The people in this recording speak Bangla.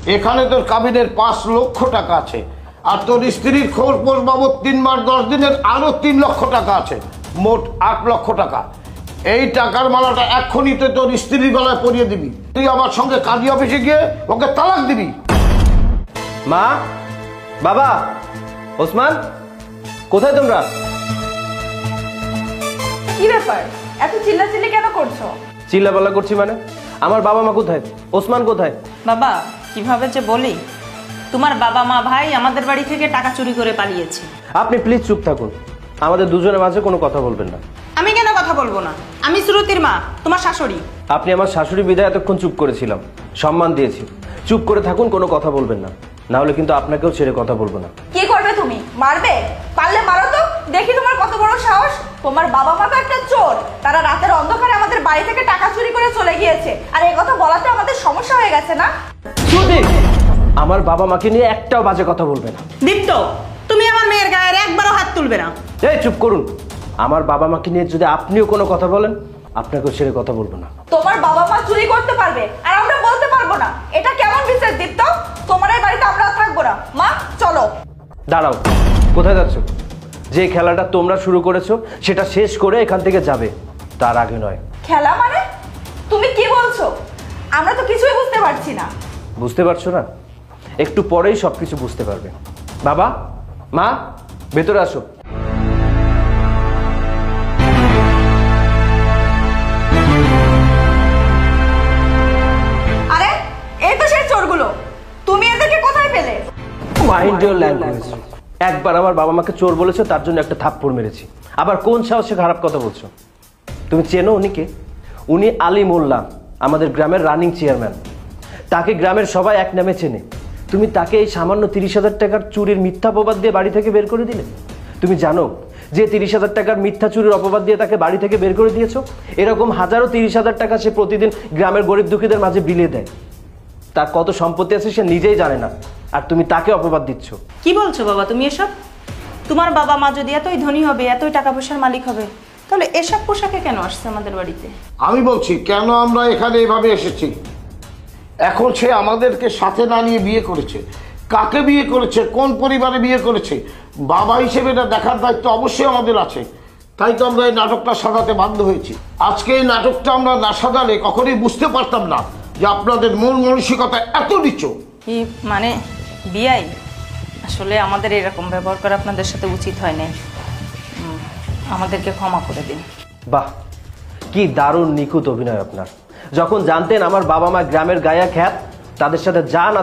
এখানে তোর কাবিনের 5 লক্ষ টাকা আছে, আর তোর স্ত্রীর খোঁজ বাবদ 3 মাস 10 দিনের আরো 3 লক্ষ টাকা আছে, মোট 8 লক্ষ টাকা। এই টাকার মালাটা এক্ষুনি তুই তোর স্ত্রীর গলায় পরিয়ে দিবি। তুই আমার সঙ্গে কাজী অফিসে গিয়ে ওকে তালাক দিবি। মা, বাবা, ওসমান, কোথায় তোমরা? কি ব্যাপার, এত চিল্লাচিল্লি কেন করছো? চিল্লাপাল্লা করছি মানে? আমার বাবা মা কোথায়? ওসমান কোথায়? বাবা কিভাবে যে বলি, তোমার বাবা মা ভাই আমাদের বাড়ি থেকে টাকা চুরি করে পালিয়েছে। আপনি প্লিজ চুপ থাকুন, আমাদের দুজনের মাঝে কোনো কথা বলবেন না। আমি কেন কথা বলবো না? আমি শ্রুতির মা, তোমার শাশুড়ি। আপনি আমার শাশুড়ি বিদায় এতক্ষণ চুপ করেছিলাম, সম্মান দিয়েছি। চুপ করে থাকুন, কোনো কথা বলবেন না, না হলে কিন্তু আপনাকেও ছেড়ে কথা বলবো না। কি করবে তুমি? মারবে? পারলে মারো তো, দেখি তোমার কত বড় সাহস। তোমার বাবা মা তো একটা চোর, তারা রাতের অন্ধকারে আমাদের বাড়ি থেকে টাকা চুরি করে চলে গিয়েছে, আর এই কথা বলাতে আমাদের সমস্যা হয়ে গেছে না? শ্রুতি, আমার বাবা মাকে নিয়ে একটাও বাজে কথা বলবে না। দীপ্ত, তুমি আমার মেয়ের গায়ে একবারও হাত তুলবে না। এই চুপ করুন, আমার বাবা মাকে নিয়ে যদি আপনিও কোনো কথা বলেন, আপনাকেও ছেড়ে কথা বলবো না। তোমার বাবা মা চুরি করতে পারবে আর আমরা বলতে পারবো না, এটা কেমন বিচার দীপ্ত? তোমার এই বাড়িতে আমরা থাকবো না। মা চলো। দাঁড়াও, কোথায় যাচ্ছ? যে খেলাটা তোমরা শুরু করেছো সেটা শেষ করে এখান থেকে যাবে, তার আগে নয়। খেলা মানে? তুমি কি বলছো? আমরা তো কিছুই বুঝতে পারছি না। বুঝতে পারছো না? একটু পরেই সবকিছু বুঝতে পারবে। বাবা মা, ভেতরে আসো। আরে এই তো সেই চোরগুলো, তুমি এদেরকে কোথায় পেলে? Mind your language. একবার আমার বাবা মাকে চোর বলেছো, তার জন্য একটা থাপ্পড় মেরেছি। আবার কোন সাহসে খারাপ কথা বলছো? তুমি চেনো উনিকে? উনি আলী মোল্লা, আমাদের গ্রামের রানিং চেয়ারম্যান। তাকে গ্রামের সবাই এক নামে চেনে। তুমি তাকে এই সামান্য 30,000 টাকার চুরির মিথ্যা অপবাদ দিয়ে বাড়ি থেকে বের করে দিলে। তুমি জানো যে 30,000 টাকার মিথ্যা চুরির অপবাদ দিয়ে তাকে বাড়ি থেকে বের করে দিয়েছো? এরকম হাজারো 30,000 টাকা সে প্রতিদিন গ্রামের গরিব দুঃখীদের মাঝে বিলিয়ে দেয়। তার কত সম্পত্তি আছে সে নিজেই জানে না, আর তুমি তাকে অপবাদ দিচ্ছ। কি বলছো বাবা তুমি এসব? তোমার বাবা মা যদি এতই ধনী হবে, এতই টাকা পয়সার মালিক হবে, তাহলে এসব পোশাকে কেন আসছে আমাদের বাড়িতে? আমি বলছি কেন আমরা এখানে এভাবে এসেছি। এখন সে আমাদেরকে সাথে না নিয়ে বিয়ে করেছে। কাকে বিয়ে করেছে, কোন পরিবারে বিয়ে করেছে, বাবা হিসেবে এটা দেখার দায়িত্ব অবশ্যই আমাদের আছে। তাই তো আমরা এই নাটকটা সাজাতে বাধ্য হয়েছি। আজকে এই নাটকটা আমরা না সাজালে কখনোই বুঝতে পারতাম না যে আপনাদের মূল মানসিকতা এত নিচু। কি মানে বিয়াই? আসলে আমাদের এরকম ব্যবহার করা আপনাদের সাথে উচিত হয়নি, আমাদেরকে ক্ষমা করে দিন। বাহ, কি দারুণ নিখুঁত অভিনয় আপনার। যখন জানতেন আমার বাবা মা গ্রামের গায়া খ্যাত, তাদের সাথে যা না